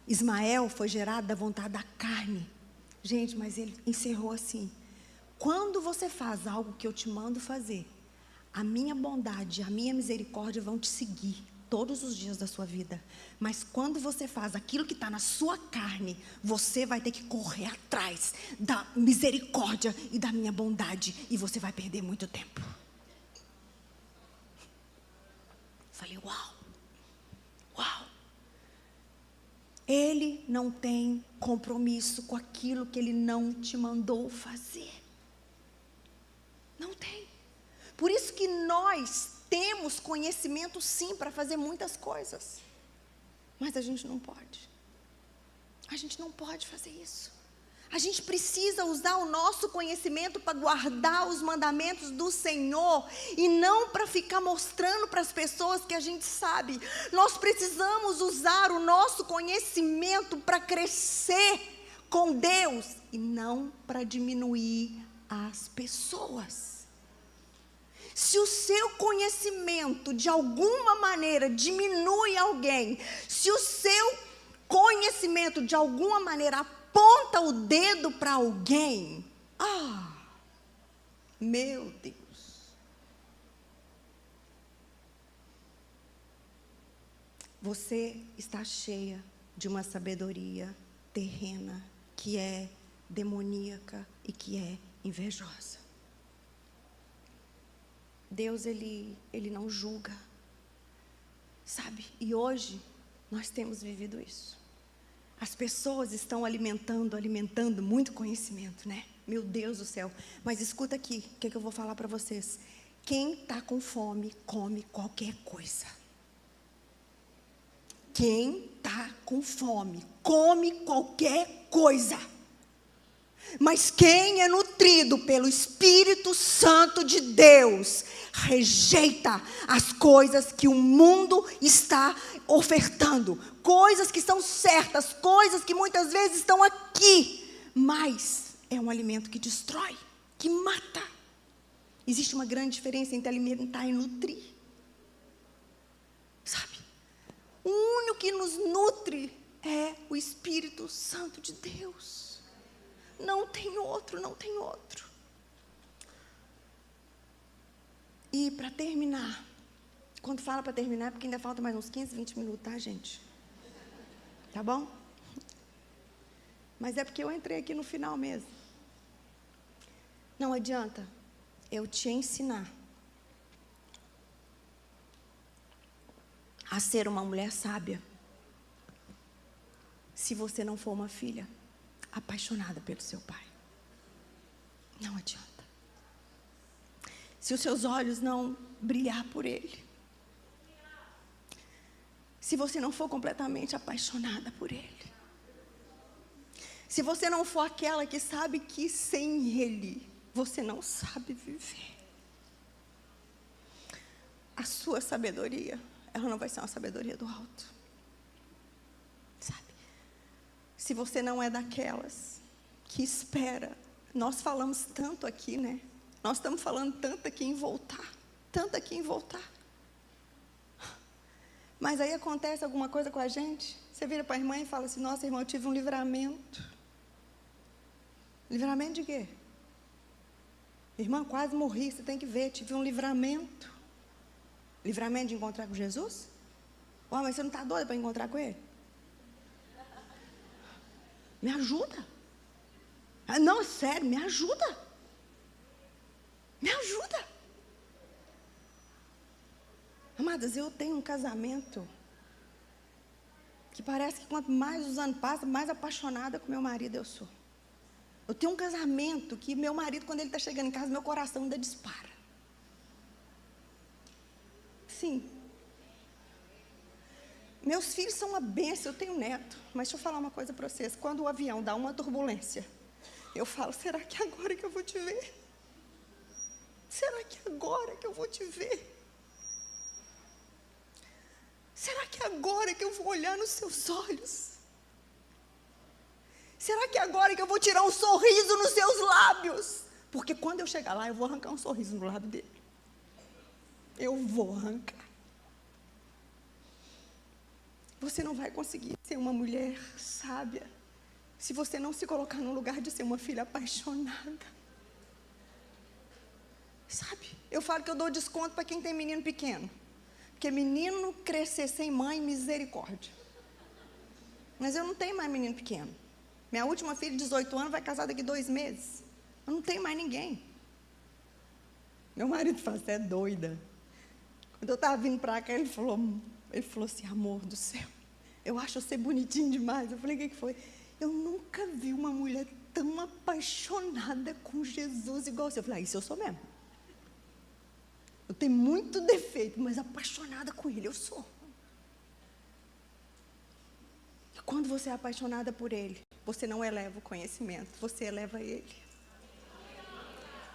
Ismael foi gerado da vontade da carne. Gente, mas ele encerrou assim, quando você faz algo que eu te mando fazer, a minha bondade, a minha misericórdia vão te seguir todos os dias da sua vida. Mas quando você faz aquilo que está na sua carne, você vai ter que correr atrás da misericórdia e da minha bondade. E você vai perder muito tempo. Falei, uau. Ele não tem compromisso com aquilo que ele não te mandou fazer. Não tem. Por isso que nós temos conhecimento sim para fazer muitas coisas. Mas a gente não pode. A gente não pode fazer isso. A gente precisa usar o nosso conhecimento para guardar os mandamentos do Senhor e não para ficar mostrando para as pessoas que a gente sabe. Nós precisamos usar o nosso conhecimento para crescer com Deus e não para diminuir as pessoas. Se o seu conhecimento de alguma maneira diminui alguém, se o seu conhecimento de alguma maneira aponta o dedo para alguém, meu Deus. Você está cheia de uma sabedoria terrena que é demoníaca e que é invejosa. Deus, ele não julga, sabe? E hoje nós temos vivido isso. As pessoas estão alimentando muito conhecimento, né? Meu Deus do céu. Mas escuta aqui, o que eu vou falar para vocês. Quem está com fome, come qualquer coisa. Quem está com fome, come qualquer coisa. Mas quem é nutrido pelo Espírito Santo de Deus, rejeita as coisas que o mundo está ofertando. Coisas que são certas, coisas que muitas vezes estão aqui. Mas é um alimento que destrói, que mata. Existe uma grande diferença entre alimentar e nutrir. Sabe? O único que nos nutre é o Espírito Santo de Deus. Não tem outro, não tem outro. E para terminar, quando fala para terminar, é porque ainda falta mais uns 15, 20 minutos, tá, gente? Tá bom? Mas é porque eu entrei aqui no final mesmo. Não adianta eu te ensinar a ser uma mulher sábia se você não for uma filha apaixonada pelo seu pai. Não adianta. se os seus olhos não brilhar por Ele, se você não for completamente apaixonada por Ele, se você não for aquela que sabe que sem Ele você não sabe viver, a sua sabedoria, ela não vai ser uma sabedoria do alto, sabe? Se você não é daquelas que espera, nós falamos tanto aqui, né? Nós estamos falando tanto aqui em voltar, tanto aqui em voltar. Mas aí acontece alguma coisa com a gente, você vira para a irmã e fala assim, nossa, irmã, eu tive um livramento. Livramento de quê? Irmã, quase morri, você tem que ver, tive um livramento. Livramento de encontrar com Jesus? Ué, mas você não está doida para encontrar com Ele? Me ajuda. Ah, não, sério, me ajuda. Me ajuda. Amadas, eu tenho um casamento que parece que quanto mais os anos passam, mais apaixonada com meu marido eu sou. Eu tenho um casamento que meu marido, quando ele está chegando em casa, meu coração ainda dispara. Sim. Meus filhos são uma bênção, eu tenho neto. Mas deixa eu falar uma coisa para vocês. Quando o avião dá uma turbulência, eu falo, será que é agora que eu vou te ver? Será que é agora que eu vou te ver? Será que é agora que eu vou olhar nos seus olhos? Será que é agora que eu vou tirar um sorriso nos seus lábios? Porque quando eu chegar lá, eu vou arrancar um sorriso no lábio dele. Eu vou arrancar. Você não vai conseguir ser uma mulher sábia se você não se colocar no lugar de ser uma filha apaixonada. Sabe? Eu falo que eu dou desconto para quem tem menino pequeno. Porque menino crescer sem mãe, misericórdia. Mas eu não tenho mais menino pequeno. Minha última filha, de 18 anos, vai casar daqui 2 meses. Eu não tenho mais ninguém. Meu marido fala, você é doida. Quando eu estava vindo para cá, ele falou assim, amor do céu, eu acho você bonitinho demais. Eu falei, o que foi? Eu nunca vi uma mulher tão apaixonada com Jesus igual você. Eu falei, isso eu sou mesmo. Eu tenho muito defeito, mas apaixonada com Ele, eu sou. E quando você é apaixonada por Ele, você não eleva o conhecimento, você eleva Ele.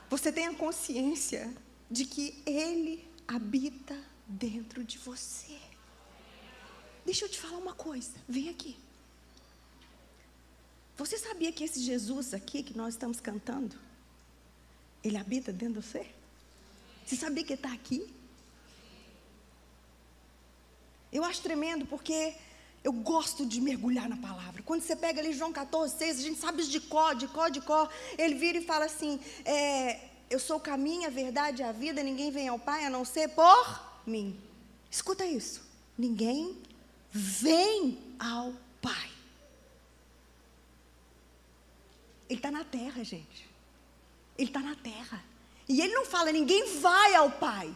Você tem a consciência de que Ele habita dentro de você. Deixa eu te falar uma coisa, vem aqui. Você sabia que esse Jesus aqui, que nós estamos cantando, Ele habita dentro de você? Você sabia que Ele está aqui? Eu acho tremendo porque eu gosto de mergulhar na palavra. Quando você pega ali João 14, 6, a gente sabe isso de cor. Ele vira e fala assim, eu sou o caminho, a verdade e a vida, ninguém vem ao Pai a não ser por mim. Escuta isso. Ninguém vem ao Pai. Ele está na terra, gente. Ele está na terra. E Ele não fala, ninguém vai ao Pai.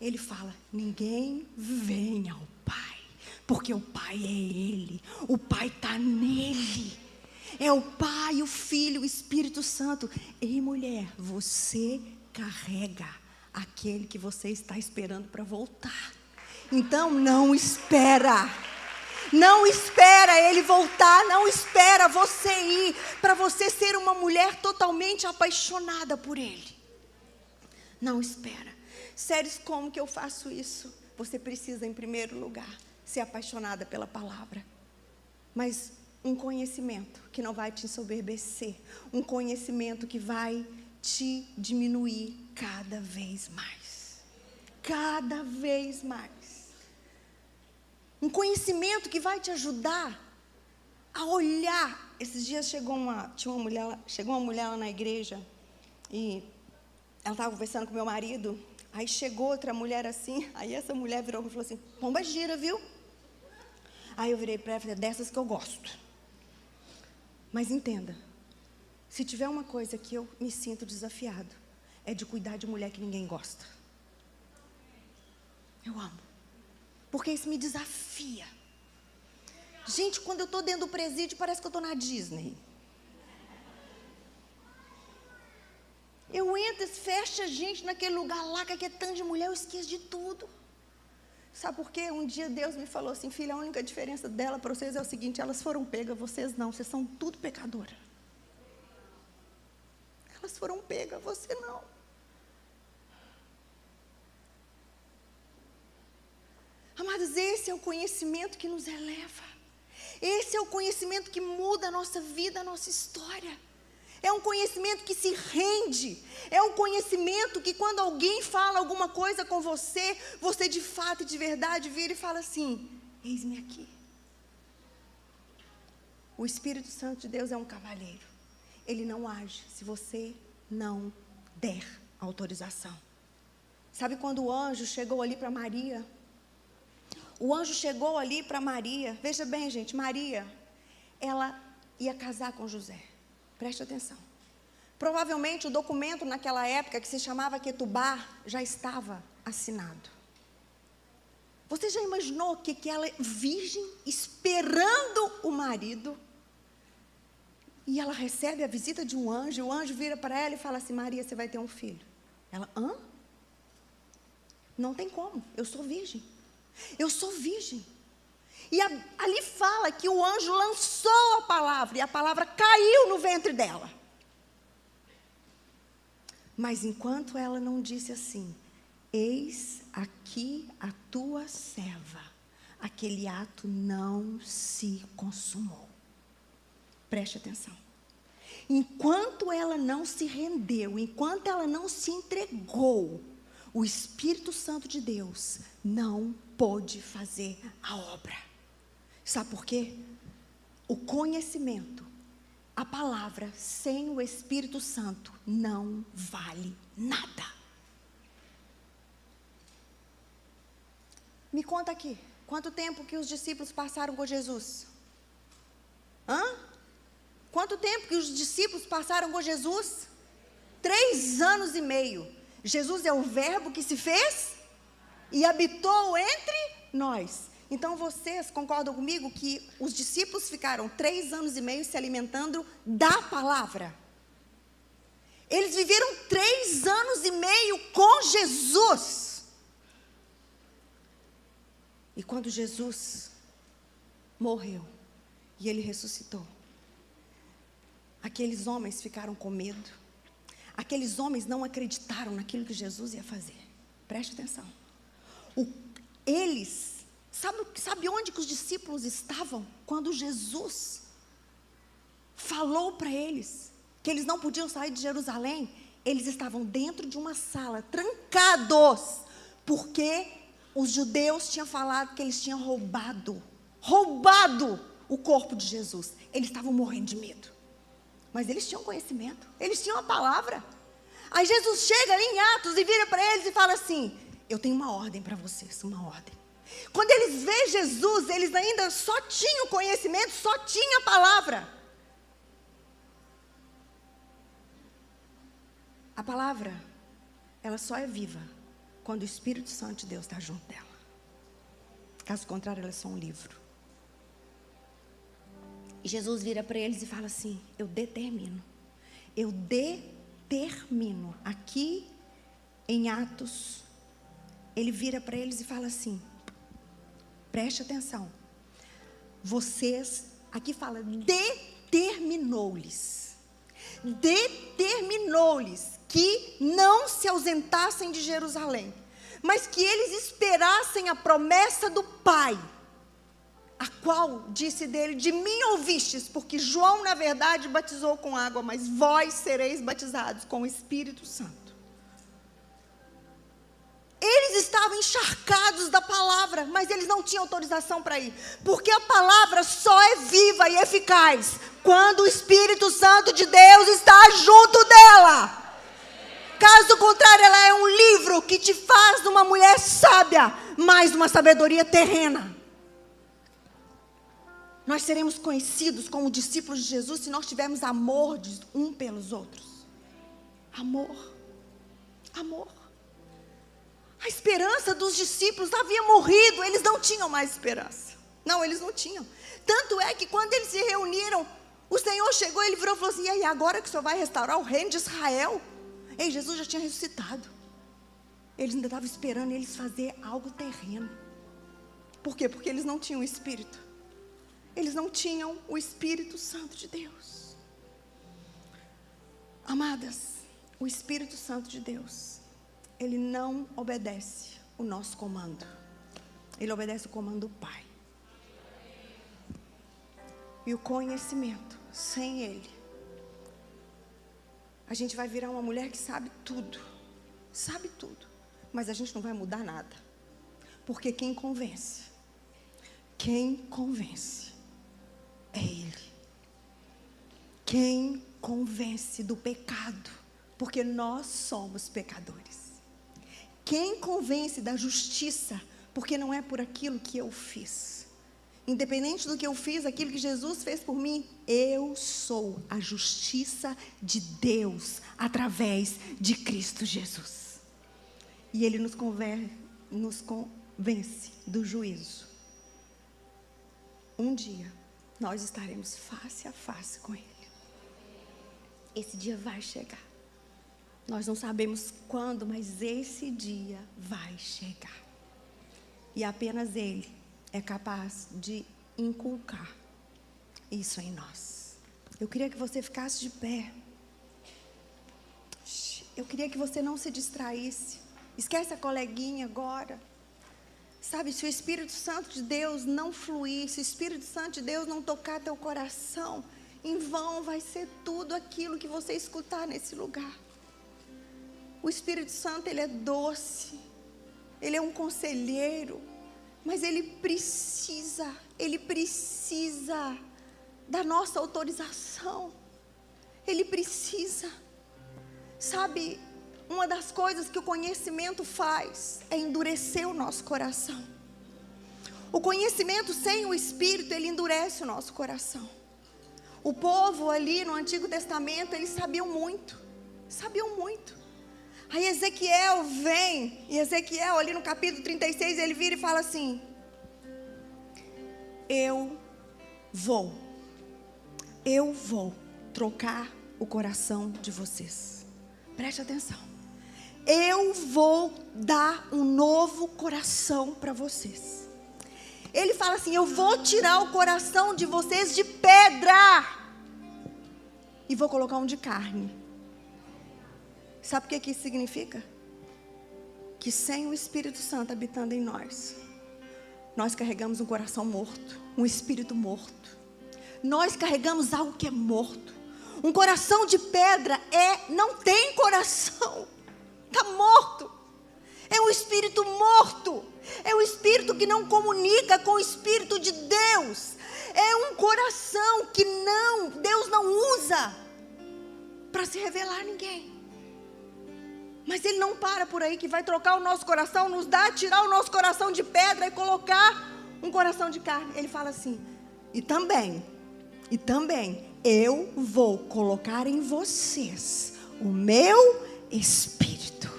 Ele fala, ninguém vem ao Pai. Porque o Pai é Ele. O Pai está nele. É o Pai, o Filho, o Espírito Santo. Ei, mulher, você carrega aquele que você está esperando para voltar. Então, não espera. Não espera Ele voltar. Não espera você ir para você ser uma mulher totalmente apaixonada por Ele. Não espera. Séries, como que eu faço isso? Você precisa, em primeiro lugar, ser apaixonada pela palavra. Mas um conhecimento que não vai te ensoberbecer. Um conhecimento que vai te diminuir cada vez mais. Cada vez mais. Um conhecimento que vai te ajudar a olhar. Esses dias chegou uma mulher lá na igreja e ela estava conversando com meu marido, aí chegou outra mulher assim, aí essa mulher virou e falou assim, pomba gira, viu? Aí eu virei para ela e falei, dessas que eu gosto. Mas entenda, se tiver uma coisa que eu me sinto desafiado, é de cuidar de mulher que ninguém gosta. Eu amo. Porque isso me desafia. Gente, quando eu estou dentro do presídio, parece que eu estou na Disney. Eu entro, fecha a gente naquele lugar lá, que aqui é tanto de mulher, eu esqueço de tudo. Sabe por quê? Um dia Deus me falou assim, filha, a única diferença dela para vocês é o seguinte, elas foram pegas, vocês não, vocês são tudo pecadora. Elas foram pegas, você não. Amados, esse é o conhecimento que nos eleva. Esse é o conhecimento que muda a nossa vida, a nossa história. É um conhecimento que se rende. É um conhecimento que quando alguém fala alguma coisa com você, você de fato e de verdade vira e fala assim, eis-me aqui. O Espírito Santo de Deus é um cavalheiro. Ele não age se você não der autorização. Sabe quando o anjo chegou ali para Maria? O anjo chegou ali para Maria. Veja bem, gente, Maria, ela ia casar com José. Preste atenção. Provavelmente o documento naquela época, que se chamava Ketubá, já estava assinado. Você já imaginou que ela é virgem, esperando o marido? E ela recebe a visita de um anjo, e o anjo vira para ela e fala assim, Maria, você vai ter um filho. Ela, hã? Não tem como, eu sou virgem. Eu sou virgem. E ali fala que o anjo lançou a palavra, e a palavra caiu no ventre dela. Mas enquanto ela não disse assim, eis aqui a tua serva, aquele ato não se consumou. Preste atenção. Enquanto ela não se rendeu, enquanto ela não se entregou, o Espírito Santo de Deus não pôde fazer a obra. Sabe por quê? O conhecimento, a palavra, sem o Espírito Santo, não vale nada. Me conta aqui, quanto tempo que os discípulos passaram com Jesus? Quanto tempo que os discípulos passaram com Jesus? 3 anos e meio. Jesus é o verbo que se fez e habitou entre nós. Então vocês concordam comigo que os discípulos ficaram 3 anos e meio se alimentando da palavra? Eles viveram 3 anos e meio com Jesus. E quando Jesus morreu e ele ressuscitou, aqueles homens ficaram com medo. Aqueles homens não acreditaram naquilo que Jesus ia fazer. Preste atenção. Sabe onde que os discípulos estavam? Quando Jesus falou para eles que eles não podiam sair de Jerusalém, eles estavam dentro de uma sala, trancados, porque os judeus tinham falado que eles tinham roubado o corpo de Jesus. Eles estavam morrendo de medo. Mas eles tinham conhecimento, eles tinham a palavra. Aí Jesus chega ali em Atos e vira para eles e fala assim, eu tenho uma ordem para vocês, uma ordem. Quando eles veem Jesus, eles ainda só tinham conhecimento, só tinham a palavra. A palavra, ela só é viva quando o Espírito Santo de Deus está junto dela. Caso contrário, ela é só um livro. E Jesus vira para eles e fala assim, eu determino. Aqui em Atos, ele vira para eles e fala assim, preste atenção. Vocês, aqui fala, determinou-lhes que não se ausentassem de Jerusalém, mas que eles esperassem a promessa do Pai, a qual disse dele, de mim ouvistes, porque João na verdade batizou com água, mas vós sereis batizados com o Espírito Santo. Eles estavam encharcados da palavra, mas eles não tinham autorização para ir, porque a palavra só é viva e eficaz quando o Espírito Santo de Deus está junto dela. Caso contrário, ela é um livro que te faz de uma mulher sábia, mas uma sabedoria terrena. Nós seremos conhecidos como discípulos de Jesus se nós tivermos amor um pelos outros. Amor. A esperança dos discípulos havia morrido, eles não tinham mais esperança. Não, eles não tinham. Tanto é que quando eles se reuniram, o Senhor chegou, ele virou e falou assim, e aí, agora que o Senhor vai restaurar o reino de Israel? Ei, Jesus já tinha ressuscitado. Eles ainda estavam esperando eles fazer algo terreno. Por quê? Porque eles não tinham o Espírito. Eles não tinham o Espírito Santo de Deus. Amadas, o Espírito Santo de Deus, ele não obedece o nosso comando. Ele obedece o comando do Pai. E o conhecimento, sem ele, a gente vai virar uma mulher que sabe tudo. Sabe tudo. Mas a gente não vai mudar nada. Porque quem convence é Ele. Quem convence do pecado, porque nós somos pecadores. Quem convence da justiça, porque não é por aquilo que eu fiz. Independente do que eu fiz, aquilo que Jesus fez por mim, eu sou a justiça de Deus através de Cristo Jesus. E Ele nos convence do juízo. Um dia, nós estaremos face a face com Ele. Esse dia vai chegar. Nós não sabemos quando, mas esse dia vai chegar. E apenas Ele é capaz de inculcar isso em nós. Eu queria que você ficasse de pé. Eu queria que você não se distraísse. Esquece a coleguinha agora. Sabe, se o Espírito Santo de Deus não fluir, se o Espírito Santo de Deus não tocar teu coração, em vão vai ser tudo aquilo que você escutar nesse lugar. O Espírito Santo, ele é doce, ele é um conselheiro, mas ele precisa da nossa autorização. Ele precisa. Sabe, uma das coisas que o conhecimento faz é endurecer o nosso coração. O conhecimento sem o Espírito, ele endurece o nosso coração. O povo ali no Antigo Testamento, eles sabiam muito. Aí Ezequiel vem, e Ezequiel ali no capítulo 36, ele vira e fala assim: eu vou trocar o coração de vocês. Preste atenção. Eu vou dar um novo coração para vocês. Ele fala assim: eu vou tirar o coração de vocês de pedra e vou colocar um de carne. Sabe o que isso significa? Que sem o Espírito Santo habitando em nós, nós carregamos um coração morto, um espírito morto. Nós carregamos algo que é morto. Um coração de pedra não tem coração, está morto. É um espírito morto. É um espírito que não comunica com o Espírito de Deus. É um coração que Deus não usa para se revelar a ninguém. Mas Ele não para por aí, que vai trocar o nosso coração, nos dá, tirar o nosso coração de pedra e colocar um coração de carne. Ele fala assim: e também eu vou colocar em vocês o meu Espírito.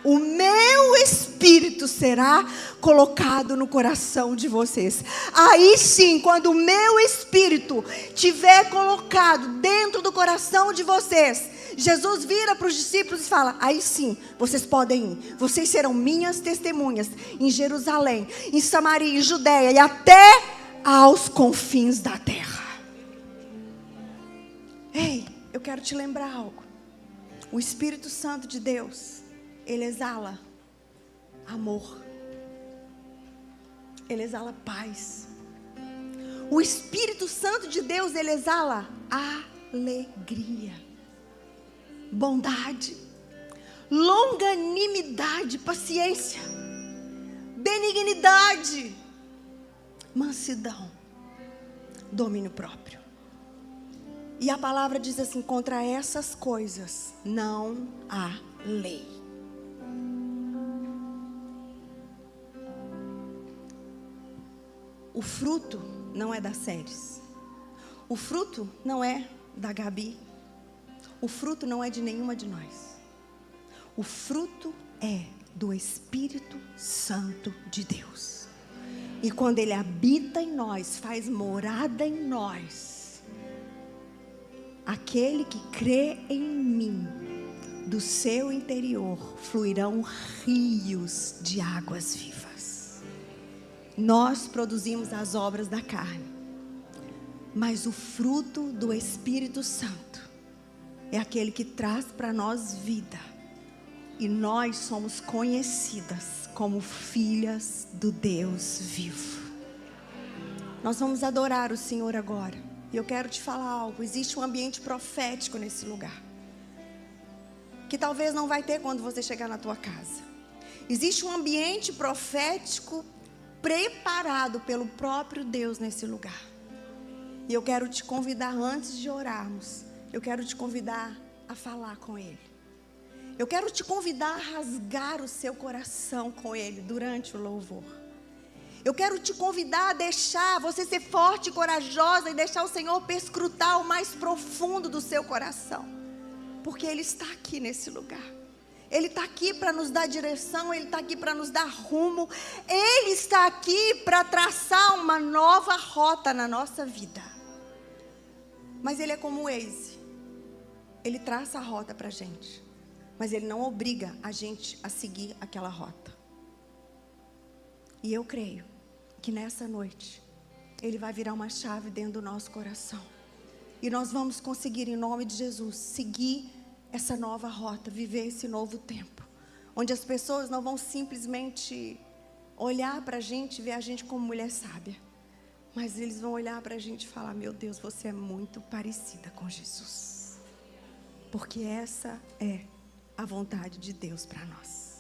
O meu Espírito será colocado no coração de vocês. Aí sim, quando o meu Espírito tiver colocado dentro do coração de vocês, Jesus vira para os discípulos e fala: aí sim, vocês podem ir. Vocês serão minhas testemunhas em Jerusalém, em Samaria, em Judeia e até aos confins da terra. Ei, eu quero te lembrar algo. O Espírito Santo de Deus, ele exala amor. Ele exala paz. O Espírito Santo de Deus, ele exala alegria, bondade, longanimidade, paciência, benignidade, mansidão, domínio próprio. E a palavra diz assim: contra essas coisas não há lei. O fruto não é da Séries. O fruto não é da Gabi. O fruto não é de nenhuma de nós. O fruto é do Espírito Santo de Deus. E quando Ele habita em nós, faz morada em nós, aquele que crê em mim do seu interior fluirão rios de águas vivas. Nós produzimos as obras da carne, mas o fruto do Espírito Santo é aquele que traz para nós vida. E nós somos conhecidas como filhas do Deus vivo. Nós vamos adorar o Senhor agora. E eu quero te falar algo. Existe um ambiente profético nesse lugar, que talvez não vai ter quando você chegar na tua casa. Existe um ambiente profético preparado pelo próprio Deus nesse lugar. E eu quero te convidar, antes de orarmos, eu quero te convidar a falar com Ele. Eu quero te convidar a rasgar o seu coração com Ele durante o louvor. Eu quero te convidar a deixar você ser forte e corajosa e deixar o Senhor perscrutar o mais profundo do seu coração. Porque Ele está aqui nesse lugar. Ele está aqui para nos dar direção, Ele está aqui para nos dar rumo. Ele está aqui para traçar uma nova rota na nossa vida. Mas Ele é como o Waze. Ele traça a rota para a gente, mas Ele não obriga a gente a seguir aquela rota. E eu creio que nessa noite Ele vai virar uma chave dentro do nosso coração. E nós vamos conseguir, em nome de Jesus, seguir essa nova rota, viver esse novo tempo. Onde as pessoas não vão simplesmente olhar para a gente e ver a gente como mulher sábia. Mas eles vão olhar para a gente e falar: meu Deus, você é muito parecida com Jesus. Porque essa é a vontade de Deus para nós.